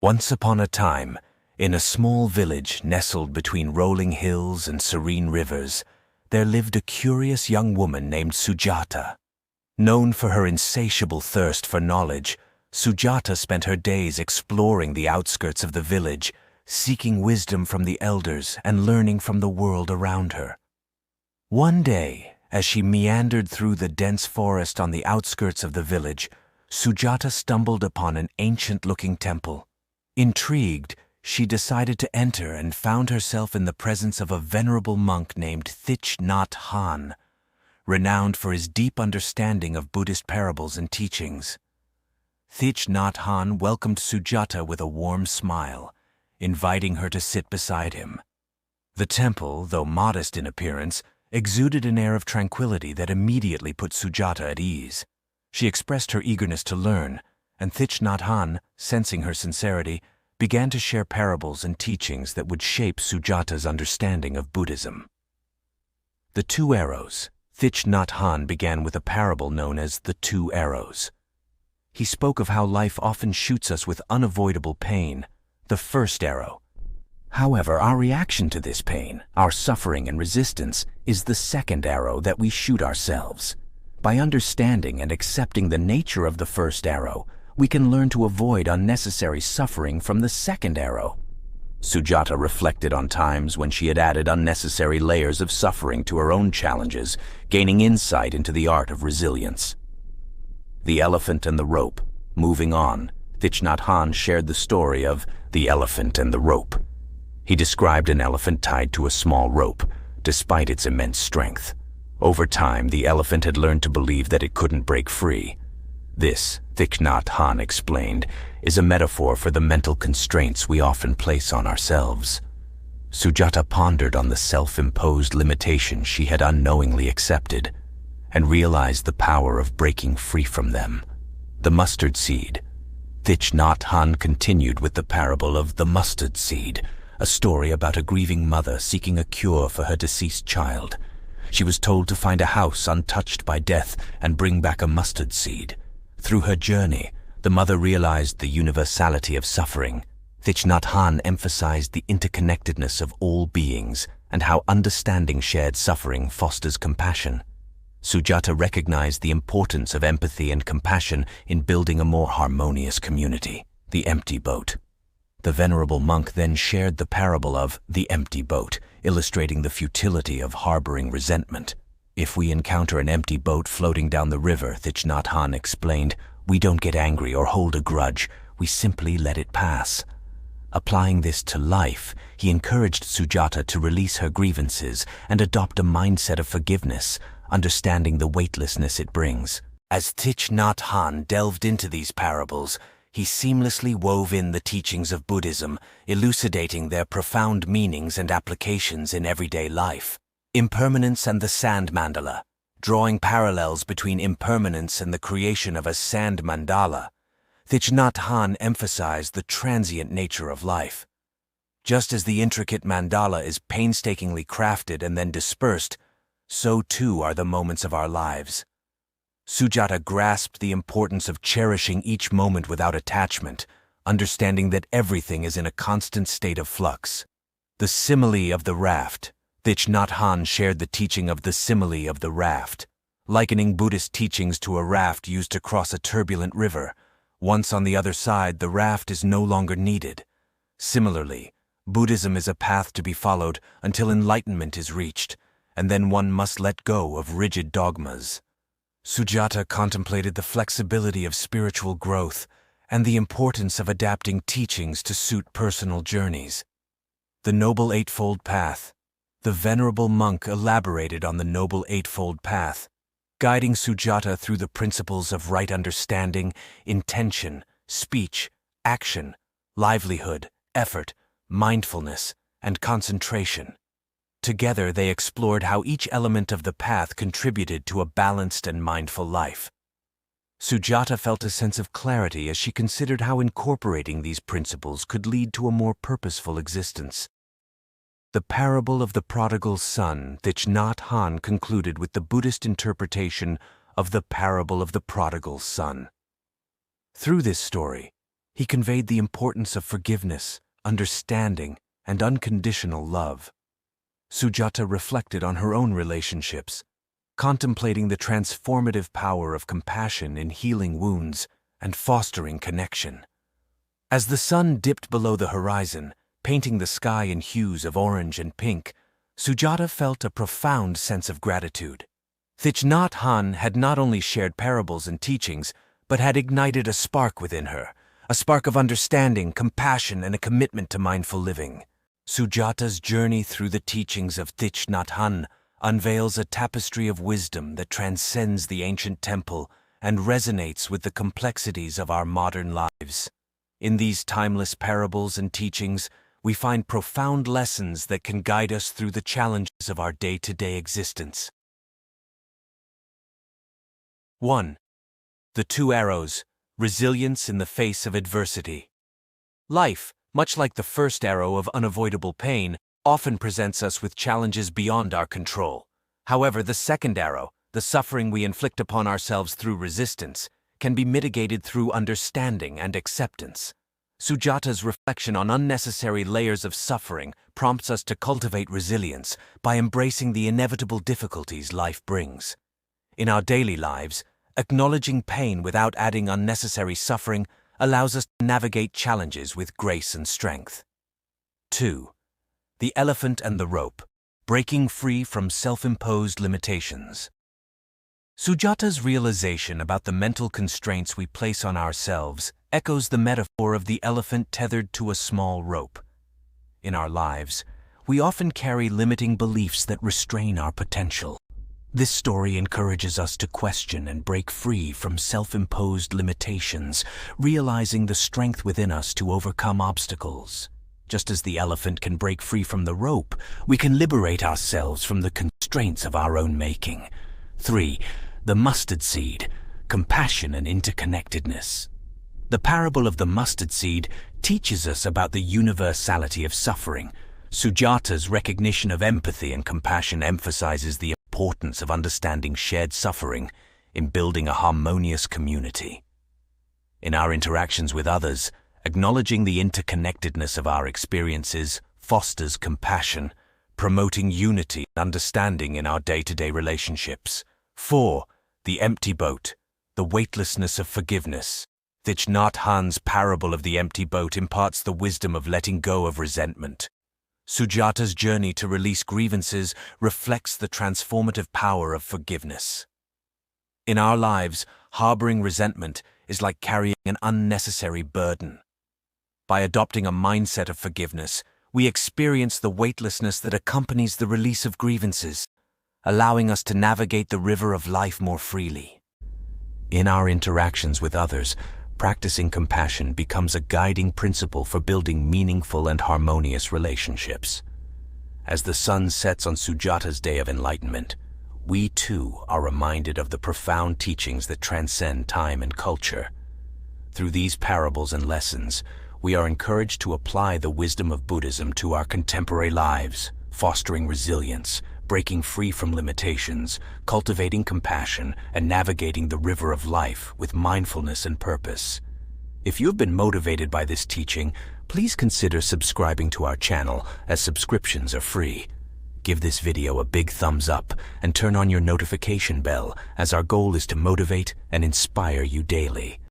Once upon a time, in a small village nestled between rolling hills and serene rivers, there lived a curious young woman named Sujata. Known for her insatiable thirst for knowledge, Sujata spent her days exploring the outskirts of the village, seeking wisdom from the elders and learning from the world around her. One day, as she meandered through the dense forest on the outskirts of the village, Sujata stumbled upon an ancient-looking temple. Intrigued, she decided to enter and found herself in the presence of a venerable monk named Thich Nhat Hanh, renowned for his deep understanding of Buddhist parables and teachings. Thich Nhat Hanh welcomed Sujata with a warm smile, inviting her to sit beside him. The temple, though modest in appearance, exuded an air of tranquility that immediately put Sujata at ease. She expressed her eagerness to learn, and Thich Nhat Hanh, sensing her sincerity, began to share parables and teachings that would shape Sujata's understanding of Buddhism. The Two Arrows. Thich Nhat Hanh began with a parable known as the Two Arrows. He spoke of how life often shoots us with unavoidable pain, the first arrow. However, our reaction to this pain, our suffering and resistance, is the second arrow that we shoot ourselves. By understanding and accepting the nature of the first arrow, we can learn to avoid unnecessary suffering from the second arrow. Sujata reflected on times when she had added unnecessary layers of suffering to her own challenges, gaining insight into the art of resilience. The Elephant and the Rope. Moving on, Thich Nhat Hanh shared the story of the elephant and the rope. He described an elephant tied to a small rope, despite its immense strength. Over time, the elephant had learned to believe that it couldn't break free. This, Thich Nhat Hanh explained, is a metaphor for the mental constraints we often place on ourselves. Sujata pondered on the self-imposed limitations she had unknowingly accepted, and realized the power of breaking free from them. The mustard seed. Thich Nhat Hanh continued with the parable of the mustard seed, a story about a grieving mother seeking a cure for her deceased child. She was told to find a house untouched by death and bring back a mustard seed. Through her journey, the mother realized the universality of suffering. Thich Nhat Hanh emphasized the interconnectedness of all beings and how understanding shared suffering fosters compassion. Sujata recognized the importance of empathy and compassion in building a more harmonious community. The empty boat. The venerable monk then shared the parable of the empty boat, illustrating the futility of harboring resentment. If we encounter an empty boat floating down the river, Thich Nhat Hanh explained, we don't get angry or hold a grudge, we simply let it pass. Applying this to life, he encouraged Sujata to release her grievances and adopt a mindset of forgiveness, understanding the weightlessness it brings. As Thich Nhat Hanh delved into these parables, he seamlessly wove in the teachings of Buddhism, elucidating their profound meanings and applications in everyday life. Impermanence and the Sand Mandala. Drawing parallels between impermanence and the creation of a sand mandala, Thich Nhat Hanh emphasized the transient nature of life. Just as the intricate mandala is painstakingly crafted and then dispersed, so too are the moments of our lives. Sujata grasped the importance of cherishing each moment without attachment, understanding that everything is in a constant state of flux. The simile of the raft. Thich Nhat Hanh shared the teaching of the simile of the raft, likening Buddhist teachings to a raft used to cross a turbulent river. Once on the other side, the raft is no longer needed. Similarly, Buddhism is a path to be followed until enlightenment is reached, and then one must let go of rigid dogmas. Sujata contemplated the flexibility of spiritual growth and the importance of adapting teachings to suit personal journeys. The Noble Eightfold Path. The venerable monk elaborated on the Noble Eightfold Path, guiding Sujata through the principles of right understanding, intention, speech, action, livelihood, effort, mindfulness, and concentration. Together they explored how each element of the path contributed to a balanced and mindful life. Sujata felt a sense of clarity as she considered how incorporating these principles could lead to a more purposeful existence. The parable of the prodigal son. Thich Nhat Hanh concluded with the Buddhist interpretation of the parable of the prodigal son. Through this story, He conveyed the importance of forgiveness, understanding, and unconditional love. Sujata reflected on her own relationships, contemplating the transformative power of compassion in healing wounds and fostering connection. As the sun dipped below the horizon, painting the sky in hues of orange and pink, Sujata felt a profound sense of gratitude. Thich Nhat Hanh had not only shared parables and teachings, but had ignited a spark within her, a spark of understanding, compassion, and a commitment to mindful living. Sujata's journey through the teachings of Thich Nhat Hanh unveils a tapestry of wisdom that transcends the ancient temple and resonates with the complexities of our modern lives. In these timeless parables and teachings, we find profound lessons that can guide us through the challenges of our day-to-day existence. 1. The two arrows, resilience in the face of adversity. Life, much like the first arrow of unavoidable pain, often presents us with challenges beyond our control. However, the second arrow, the suffering we inflict upon ourselves through resistance, can be mitigated through understanding and acceptance. Sujata's reflection on unnecessary layers of suffering prompts us to cultivate resilience by embracing the inevitable difficulties life brings. In our daily lives, acknowledging pain without adding unnecessary suffering allows us to navigate challenges with grace and strength. 2. The elephant and the rope, breaking free from self-imposed limitations. Sujata's realization about the mental constraints we place on ourselves echoes the metaphor of the elephant tethered to a small rope. In our lives, we often carry limiting beliefs that restrain our potential. This story encourages us to question and break free from self-imposed limitations, realizing the strength within us to overcome obstacles. Just as the elephant can break free from the rope, we can liberate ourselves from the constraints of our own making. 3. The mustard seed, compassion and interconnectedness. The parable of the mustard seed teaches us about the universality of suffering. Sujata's recognition of empathy and compassion emphasizes the importance of understanding shared suffering in building a harmonious community. In our interactions with others, acknowledging the interconnectedness of our experiences fosters compassion, promoting unity and understanding in our day-to-day relationships. 4. The empty boat, the weightlessness of forgiveness. Thich Nhat Hanh's parable of the empty boat imparts the wisdom of letting go of resentment. Sujata's journey to release grievances reflects the transformative power of forgiveness. In our lives, harboring resentment is like carrying an unnecessary burden. By adopting a mindset of forgiveness, we experience the weightlessness that accompanies the release of grievances, allowing us to navigate the river of life more freely. In our interactions with others, practicing compassion becomes a guiding principle for building meaningful and harmonious relationships. As the sun sets on Sujata's day of enlightenment, we too are reminded of the profound teachings that transcend time and culture. Through these parables and lessons, we are encouraged to apply the wisdom of Buddhism to our contemporary lives, fostering resilience, breaking free from limitations, cultivating compassion, and navigating the river of life with mindfulness and purpose. If you've been motivated by this teaching, please consider subscribing to our channel, as subscriptions are free. Give this video a big thumbs up and turn on your notification bell, as our goal is to motivate and inspire you daily.